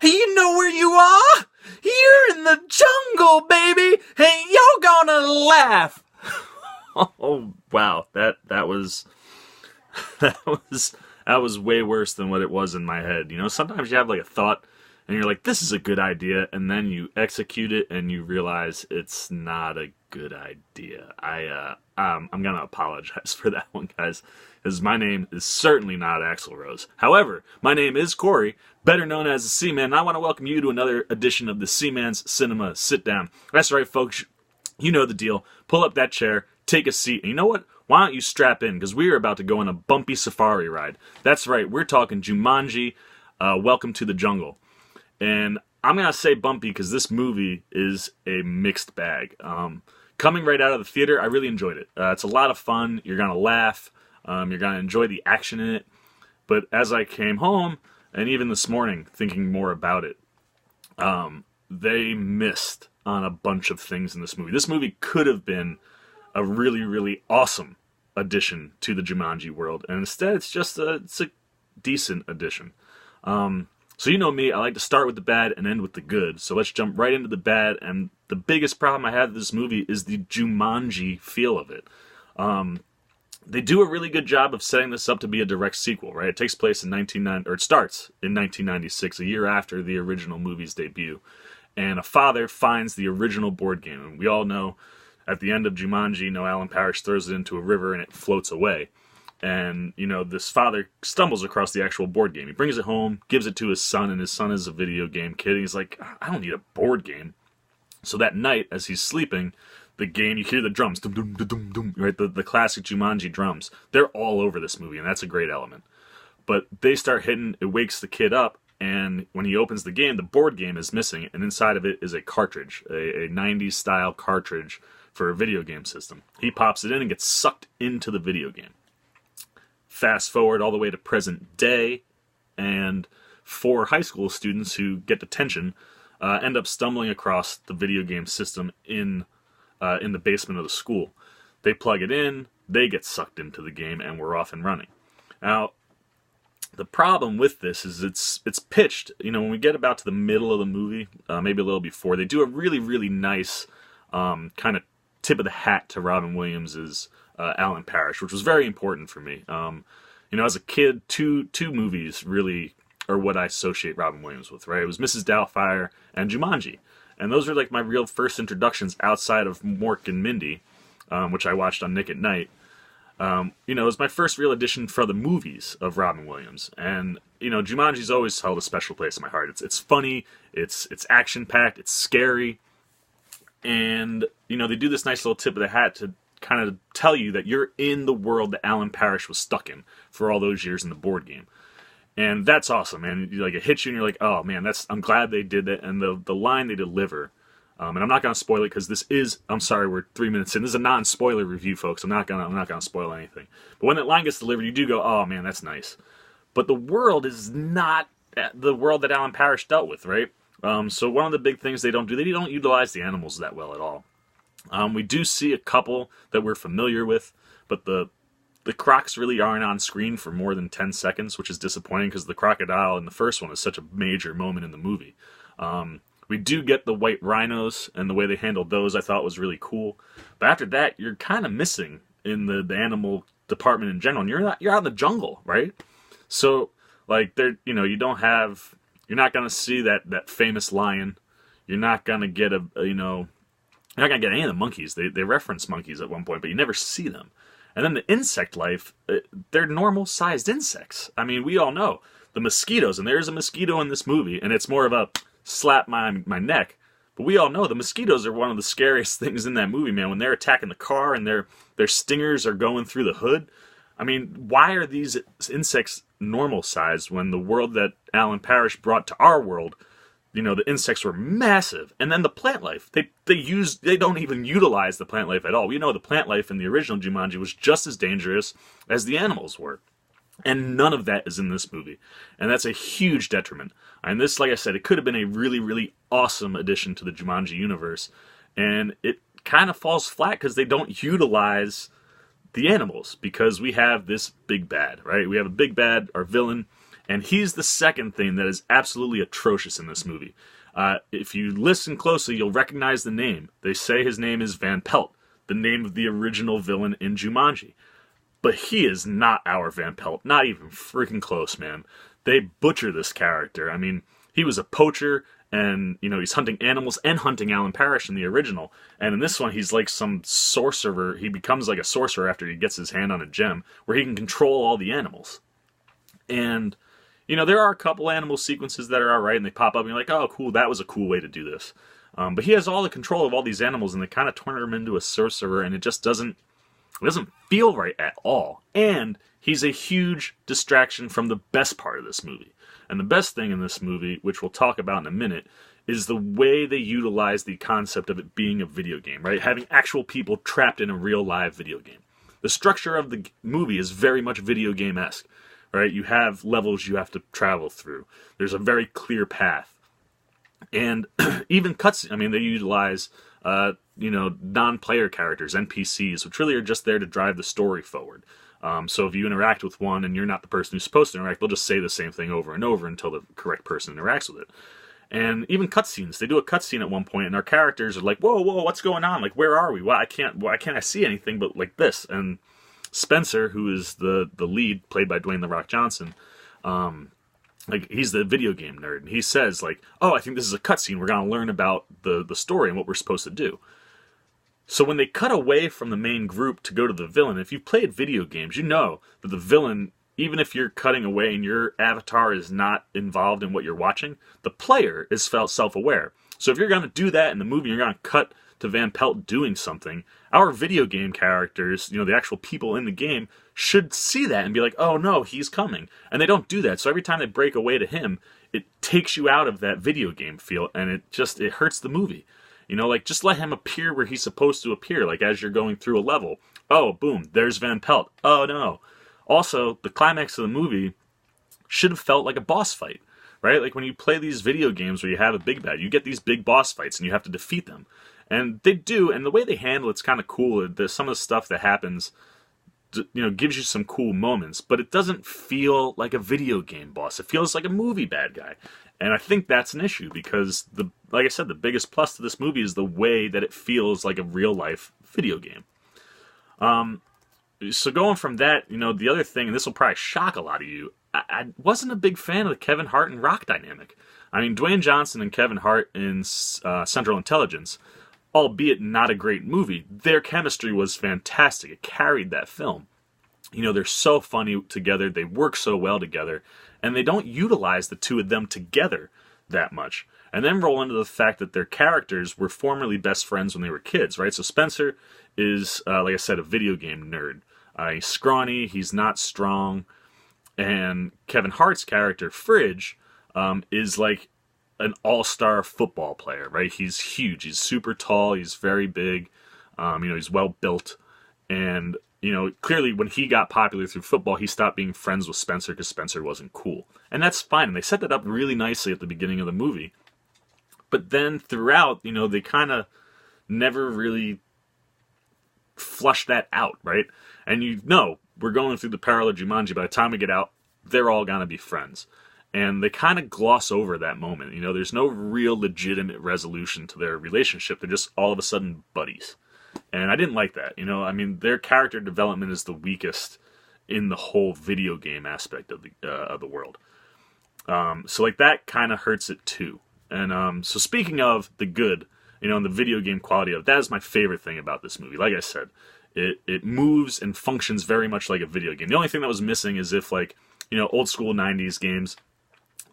Hey, you know where you are? You're in the jungle, baby, and you're gonna laugh. Oh wow, that was that was way worse than what it was in my head. You know, sometimes you have like a thought and you're like, this is a good idea, and then you execute it and you realize it's not a good idea. I'm gonna apologize for that one, guys, because my name is certainly not Axl Rose. However, my name is Corey, better known as the C-Man, and I want to welcome you to another edition of the C-Man's Cinema Sit-Down. That's right, folks. You know the deal. Pull up that chair, take a seat, and you know what? Why don't you strap in, because we are about to go on a bumpy safari ride. That's right, we're talking Jumanji, Welcome to the Jungle. And I'm going to say bumpy because this movie is a mixed bag. Coming right out of the theater, I really enjoyed it. It's a lot of fun. You're going to laugh. You're going to enjoy the action in it. But as I came home, and even this morning, thinking more about it, they missed on a bunch of things in this movie. This movie could have been a really, really awesome addition to the Jumanji world. And instead, it's a decent addition. So you know me, I like to start with the bad and end with the good. So let's jump right into the bad. And the biggest problem I have with this movie is the Jumanji feel of it. They do a really good job of setting this up to be a direct sequel, right? It takes place in it starts in 1996, a year after the original movie's debut. And a father finds the original board game. And we all know at the end of Jumanji, Alan Parrish throws it into a river and it floats away. And, this father stumbles across the actual board game. He brings it home, gives it to his son, and his son is a video game kid. He's like, I don't need a board game. So that night, as he's sleeping, the game, you hear the drums, dum, dum, dum, dum, dum, right? The classic Jumanji drums. They're all over this movie, and that's a great element. But they start hitting, it wakes the kid up, and when he opens the game, the board game is missing, and inside of it is a cartridge, a 90s-style cartridge for a video game system. He pops it in and gets sucked into the video game. Fast forward all the way to present day, and 4 high school students who get detention end up stumbling across the video game system in the basement of the school. They plug it in, they get sucked into the game, and we're off and running. Now, the problem with this is it's pitched, when we get about to the middle of the movie, maybe a little before, they do a really, really nice kind of tip of the hat to Robin Williams' Alan Parrish, which was very important for me. As a kid, two movies really are what I associate Robin Williams with, right? It was Mrs. Doubtfire and Jumanji. And those are like my real first introductions outside of Mork and Mindy, which I watched on Nick at Night. It was my first real edition for the movies of Robin Williams. And, Jumanji's always held a special place in my heart. It's funny, it's action-packed, it's scary. And, they do this nice little tip of the hat to kind of tell you that you're in the world that Alan Parrish was stuck in for all those years in the board game. And that's awesome, man. It hits you and you're like, oh man, I'm glad they did that. And the line they deliver, and I'm not going to spoil it because I'm sorry, we're 3 minutes in. This is a non-spoiler review, folks. I'm not gonna spoil anything. But when that line gets delivered, you do go, oh man, that's nice. But the world is not the world that Alan Parrish dealt with, right? So one of the big things they don't utilize the animals that well at all. We do see a couple that we're familiar with, but the crocs really aren't on screen for more than 10 seconds, which is disappointing because the crocodile in the first one is such a major moment in the movie. We do get the white rhinos, and the way they handled those I thought was really cool. But after that, you're kind of missing in the animal department in general. And you're out in the jungle, right? So you're not going to see that famous lion. You're not going to get you're not going to get any of the monkeys. They reference monkeys at one point, but you never see them. And then the insect life, they're normal-sized insects. I mean, we all know. The mosquitoes, and there's a mosquito in this movie, and it's more of a slap my neck. But we all know the mosquitoes are one of the scariest things in that movie, man. When they're attacking the car and their stingers are going through the hood. I mean, why are these insects normal-sized when the world that Alan Parrish brought to our world, the insects were massive? And then the plant life, they don't even utilize the plant life at all. We know the plant life in the original Jumanji was just as dangerous as the animals were. And none of that is in this movie. And that's a huge detriment. And this, like I said, it could have been a really, really awesome addition to the Jumanji universe. And it kind of falls flat because they don't utilize the animals. Because we have this big bad, right? We have a big bad, our villain, And he's the second thing that is absolutely atrocious in this movie. If you listen closely, you'll recognize the name. They say his name is Van Pelt, the name of the original villain in Jumanji. But he is not our Van Pelt. Not even freaking close, man. They butcher this character. I mean, he was a poacher, and, you know, he's hunting animals and hunting Alan Parrish in the original. And in this one, he's like some sorcerer. He becomes like a sorcerer after he gets his hand on a gem, where he can control all the animals. And, you know, there are a couple animal sequences that are alright, and they pop up, and you're like, oh, cool, that was a cool way to do this. But he has all the control of all these animals, and they kind of turn him into a sorcerer, and it just doesn't feel right at all. And he's a huge distraction from the best part of this movie. And the best thing in this movie, which we'll talk about in a minute, is the way they utilize the concept of it being a video game, right? Having actual people trapped in a real live video game. The structure of the movie is very much video game-esque, right? You have levels you have to travel through. There's a very clear path. And even cutscenes, I mean, they utilize, non-player characters, NPCs, which really are just there to drive the story forward. So if you interact with one and you're not the person who's supposed to interact, they'll just say the same thing over and over until the correct person interacts with it. And even cutscenes, they do a cutscene at one point, and our characters are like, "Whoa, what's going on? Like, where are we? Why can't I see anything but like this?" And Spencer, who is the lead, played by Dwayne "The Rock" Johnson, like, he's the video game nerd, and he says, like, "Oh, I think this is a cutscene. We're gonna learn about the story and what we're supposed to do." So when they cut away from the main group to go to the villain, if you've played video games, you know that the villain, even if you're cutting away and your avatar is not involved in what you're watching, the player is self-aware. So if you're going to do that in the movie, you're going to cut to Van Pelt doing something, our video game characters, you know, the actual people in the game, should see that and be like, oh no, he's coming. And they don't do that. So every time they break away to him, it takes you out of that video game feel, and it hurts the movie. You know, like, just let him appear where he's supposed to appear, like as you're going through a level. Oh, boom, there's Van Pelt. Oh, no. Also, the climax of the movie should have felt like a boss fight, right? Like, when you play these video games where you have a big bad, you get these big boss fights and you have to defeat them. And they do, and the way they handle it's kind of cool. There's some of the stuff that happens, you know, gives you some cool moments, but it doesn't feel like a video game boss. It feels like a movie bad guy. And I think that's an issue because, like I said, the biggest plus to this movie is the way that it feels like a real-life video game. So going from that, you know, the other thing, and this will probably shock a lot of you, I wasn't a big fan of the Kevin Hart and Rock dynamic. I mean, Dwayne Johnson and Kevin Hart in Central Intelligence, albeit not a great movie, their chemistry was fantastic. It carried that film. You know, they're so funny together, they work so well together, and they don't utilize the two of them together that much. And then roll into the fact that their characters were formerly best friends when they were kids, right? So Spencer is, like I said, a video game nerd. He's scrawny, he's not strong, and Kevin Hart's character, Fridge, is like an all-star football player, right? He's huge, he's super tall, he's very big, he's well-built, and you know, clearly when he got popular through football, he stopped being friends with Spencer because Spencer wasn't cool. And that's fine. And they set that up really nicely at the beginning of the movie. But then throughout, you know, they kind of never really flush that out, right? And you know, we're going through the parallel Jumanji. By the time we get out, they're all going to be friends. And they kind of gloss over that moment. You know, there's no real legitimate resolution to their relationship. They're just all of a sudden buddies. And I didn't like that. You know, I mean, their character development is the weakest in the whole video game aspect of the world. So like that kind of hurts it too. And so speaking of the good, you know, and the video game quality of it, that is my favorite thing about this movie. Like I said, it moves and functions very much like a video game. The only thing that was missing is if, like, you know, old school 90s games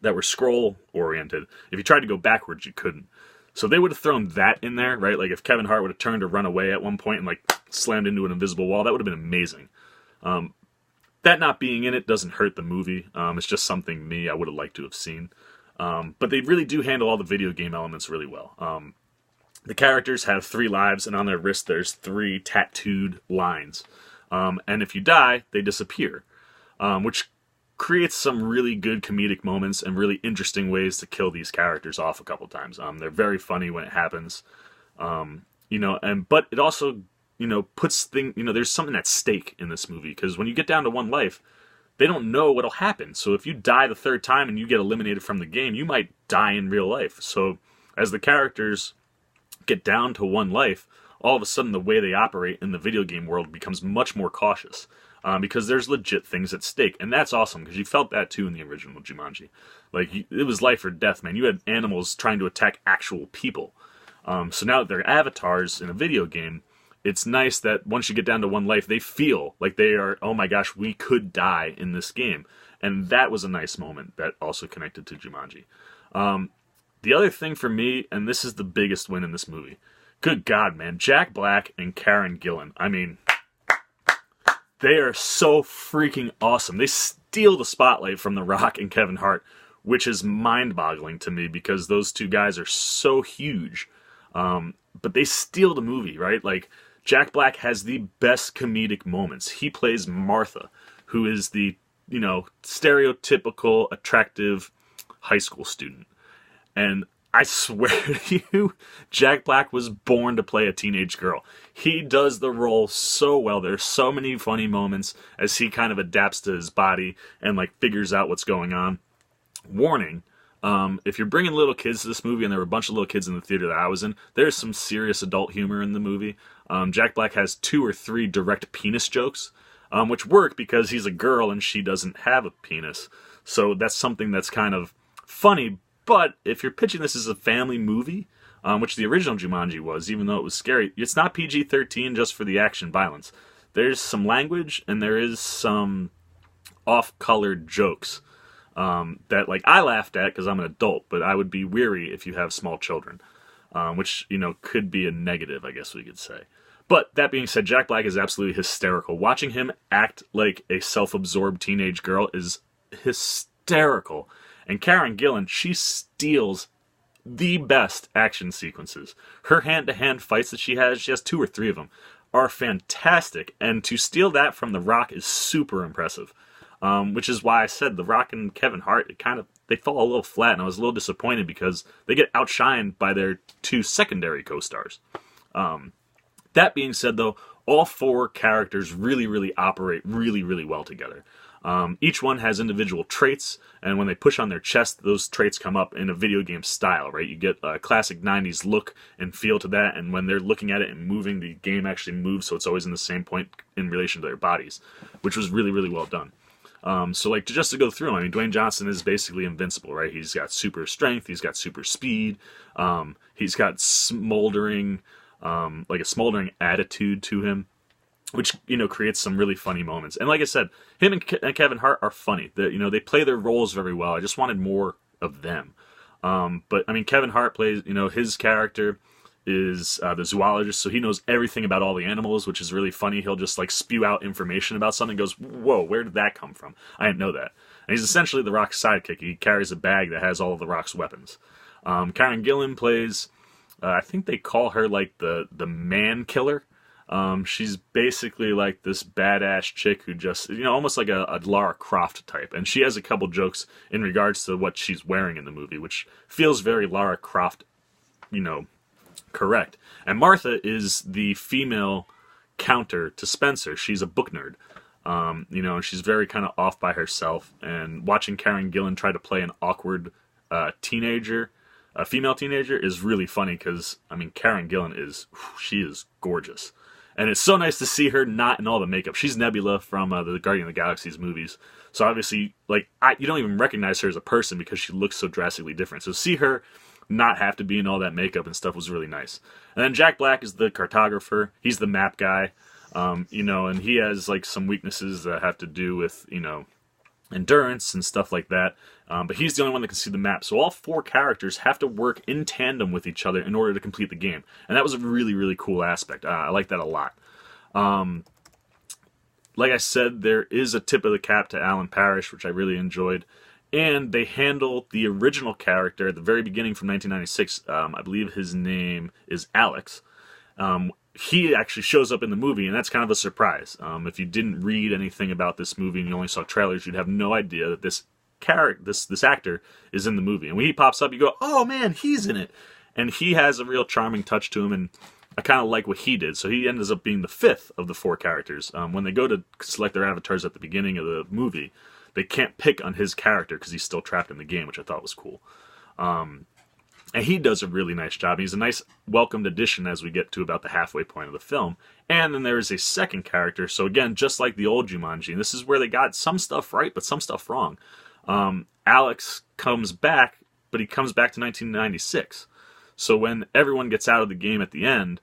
that were scroll oriented, if you tried to go backwards, you couldn't. So they would have thrown that in there, right? Like if Kevin Hart would have turned to run away at one point and like slammed into an invisible wall, that would have been amazing. That not being in it doesn't hurt the movie. It's just something I would have liked to have seen. But they really do handle all the video game elements really well. The characters have 3 lives, and on their wrist there's 3 tattooed lines. And if you die, they disappear, which creates some really good comedic moments and really interesting ways to kill these characters off a couple times. They're very funny when it happens, but it also, you know, puts there's something at stake in this movie, because when you get down to one life, they don't know what'll happen. So if you die the third time and you get eliminated from the game, you might die in real life. So as the characters get down to one life, all of a sudden the way they operate in the video game world becomes much more cautious. Because there's legit things at stake. And that's awesome, because you felt that too in the original Jumanji. Like, it was life or death, man. You had animals trying to attack actual people. So now that they're avatars in a video game, it's nice that once you get down to one life, they feel like they are, oh my gosh, we could die in this game. And that was a nice moment that also connected to Jumanji. The other thing for me, and this is the biggest win in this movie, good God, man, Jack Black and Karen Gillan. I mean, they are so freaking awesome. They steal the spotlight from The Rock and Kevin Hart, which is mind-boggling to me because those two guys are so huge. But they steal the movie, right? Like, Jack Black has the best comedic moments. He plays Martha, who is the, stereotypical, attractive high school student. And I swear to you, Jack Black was born to play a teenage girl. He does the role so well. There's so many funny moments as he kind of adapts to his body and figures out what's going on. Warning, if you're bringing little kids to this movie, and there were a bunch of little kids in the theater that I was in, there's some serious adult humor in the movie. Jack Black has 2 or 3 direct penis jokes, which work because he's a girl and she doesn't have a penis. So that's something that's kind of funny. But if you're pitching this as a family movie, which the original Jumanji was, even though it was scary, it's not PG-13 just for the action violence. There's some language and there is some off-colored jokes that I laughed at because I'm an adult, but I would be weary if you have small children, which, could be a negative, I guess we could say. But that being said, Jack Black is absolutely hysterical. Watching him act like a self-absorbed teenage girl is hysterical. And Karen Gillan, she steals the best action sequences. Her hand-to-hand fights that she has 2 or 3 of them, are fantastic. And to steal that from The Rock is super impressive. Which is why I said The Rock and Kevin Hart, they fall a little flat, and I was a little disappointed because they get outshined by their 2 secondary co-stars. That being said, though, all 4 characters really, really operate really, really well together. Each one has individual traits, and when they push on their chest, those traits come up in a video game style, right? You get a classic 90s look and feel to that, and when they're looking at it and moving, the game actually moves, so it's always in the same point in relation to their bodies, which was really, really well done. Just to go through them, I mean, Dwayne Johnson is basically invincible, right? He's got super strength, he's got super speed, he's got smoldering, a smoldering attitude to him, which, creates some really funny moments. And like I said, him and Kevin Hart are funny. They play their roles very well. I just wanted more of them. But, I mean, Kevin Hart plays, his character is the zoologist, so he knows everything about all the animals, which is really funny. He'll just, spew out information about something, goes, whoa, where did that come from? I didn't know that. And he's essentially The Rock's sidekick. He carries a bag that has all of The Rock's weapons. Karen Gillan plays, I think they call her, the man killer. She's basically this badass chick who just, almost like a Lara Croft type. And she has a couple jokes in regards to what she's wearing in the movie, which feels very Lara Croft, correct. And Martha is the female counter to Spencer. She's a book nerd. And she's very kind of off by herself. And watching Karen Gillan try to play an awkward teenager, a female teenager, is really funny because, I mean, Karen Gillan she is gorgeous. And it's so nice to see her not in all the makeup. She's Nebula from the Guardian of the Galaxy's movies. So obviously, you don't even recognize her as a person because she looks so drastically different. So see her not have to be in all that makeup and stuff was really nice. And then Jack Black is the cartographer. He's the map guy. And he has some weaknesses that have to do with, endurance and stuff like that. But he's the only one that can see the map. So all 4 characters have to work in tandem with each other in order to complete the game. And that was a really, really cool aspect. I like that a lot. Like I said, there is a tip of the cap to Alan Parrish, which I really enjoyed. And they handle the original character at the very beginning from 1996. I believe his name is Alex. He actually shows up in the movie, and that's kind of a surprise. If you didn't read anything about this movie and you only saw trailers, you'd have no idea that this actor is in the movie. And when he pops up, you go, oh man, he's in it. And he has a real charming touch to him, and I kind of like what he did. So he ends up being the fifth of the four characters. When they go to select their avatars at the beginning of the movie, they can't pick on his character because he's still trapped in the game, which I thought was cool. And he does a really nice job. He's a nice welcomed addition as we get to about the halfway point of the film. And then there is a second character. So again, just like the old Jumanji, and this is where they got some stuff right, but some stuff wrong. Alex comes back, but he comes back to 1996. So when everyone gets out of the game at the end,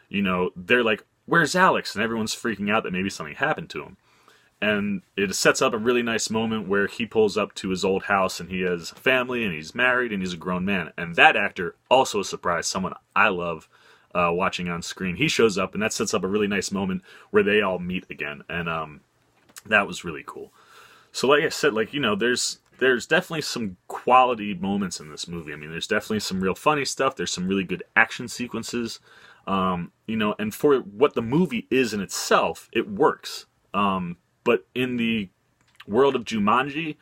you know, they're like, where's Alex? And everyone's freaking out that maybe something happened to him. And it sets up a really nice moment where he pulls up to his old house and he has a family and he's married and he's a grown man. And that actor, also a surprise, someone I love watching on screen. He shows up and that sets up a really nice moment where they all meet again. And that was really cool. So like I said, like, you know, there's definitely some quality moments in this movie. I mean, there's definitely some real funny stuff. There's some really good action sequences. You know, and for what the movie is in itself, it works. But in the world of Jumanji,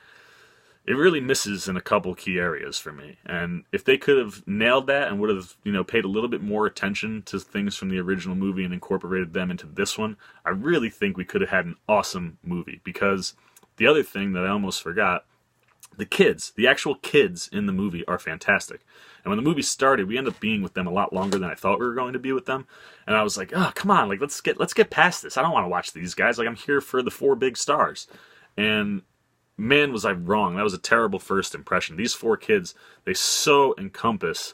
it really misses in a couple key areas for me. And if they could have nailed that and would have, you know, paid a little bit more attention to things from the original movie and incorporated them into this one, I really think we could have had an awesome movie. Because the other thing that I almost forgot, the kids, the actual kids in the movie are fantastic. And when the movie started, we ended up being with them a lot longer than I thought we were going to be with them. And I was like, oh, come on, like let's get past this. I don't want to watch these guys. Like, I'm here for the four big stars. And man, was I wrong. That was a terrible first impression. These four kids, they so encompass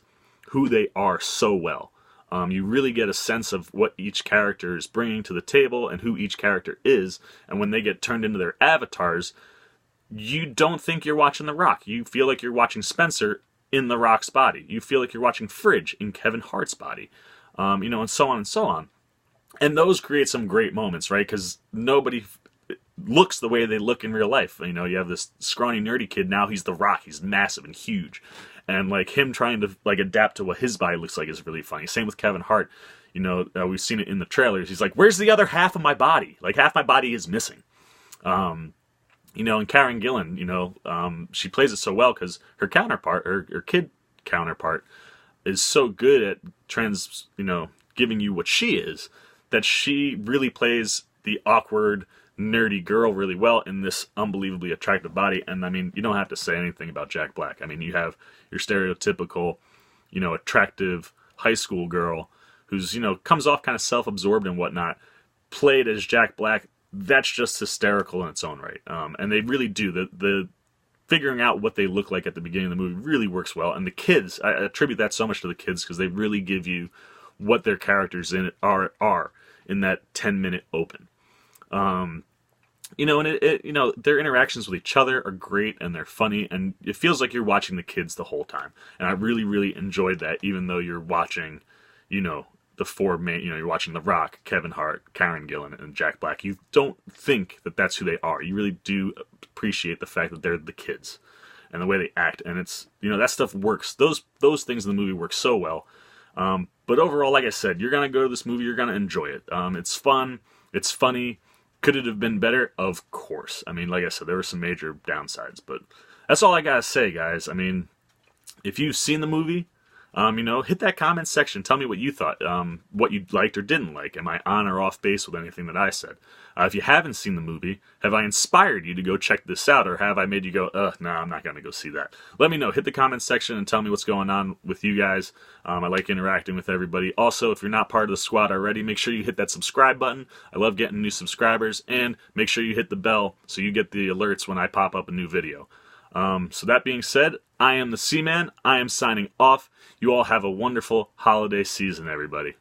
who they are so well. You really get a sense of what each character is bringing to the table and who each character is. And when they get turned into their avatars, you don't think you're watching The Rock. You feel like you're watching Spencer in The Rock's body. You feel like you're watching Fridge in Kevin Hart's body. You know, and so on and so on. And those create some great moments, right? Because nobody looks the way they look in real life. You know, you have this scrawny, nerdy kid. Now he's The Rock. He's massive and huge. And, like, him trying to, like, adapt to what his body looks like is really funny. Same with Kevin Hart. You know, we've seen it in the trailers. He's like, where's the other half of my body? Like, half my body is missing. You know, and Karen Gillan, you know, she plays it so well because her counterpart, her kid counterpart, is so good at giving you what she is, that she really plays the awkward, nerdy girl really well in this unbelievably attractive body. And I mean, you don't have to say anything about Jack Black. I mean, you have your stereotypical, you know, attractive high school girl who's, you know, comes off kind of self-absorbed and whatnot, played as Jack Black. That's just hysterical in its own right. And they really do. The figuring out what they look like at the beginning of the movie really works well. And the kids, I attribute that so much to the kids because they really give you what their characters in it are in that 10-minute open. You know, and you know, their interactions with each other are great and they're funny, and it feels like you're watching the kids the whole time. And I really, really enjoyed that, even though you're watching, you know, the four main, you know, you're watching The Rock, Kevin Hart, Karen Gillan, and Jack Black. You don't think that that's who they are. You really do appreciate the fact that they're the kids and the way they act. And it's, you know, that stuff works. Those things in the movie work so well. But overall, like I said, you're going to go to this movie, you're going to enjoy it. It's fun. It's funny. Could it have been better? Of course. I mean, like I said, there were some major downsides, but that's all I got to say, guys. I mean, if you've seen the movie, you know, hit that comment section. Tell me what you thought, what you liked or didn't like. Am I on or off base with anything that I said? If you haven't seen the movie, have I inspired you to go check this out, or have I made you go, no, I'm not going to go see that? Let me know. Hit the comment section and tell me what's going on with you guys. I like interacting with everybody. Also, if you're not part of the squad already, make sure you hit that subscribe button. I love getting new subscribers, and make sure you hit the bell so you get the alerts when I pop up a new video. So that being said, I am the Seaman. I am signing off. You all have a wonderful holiday season, everybody.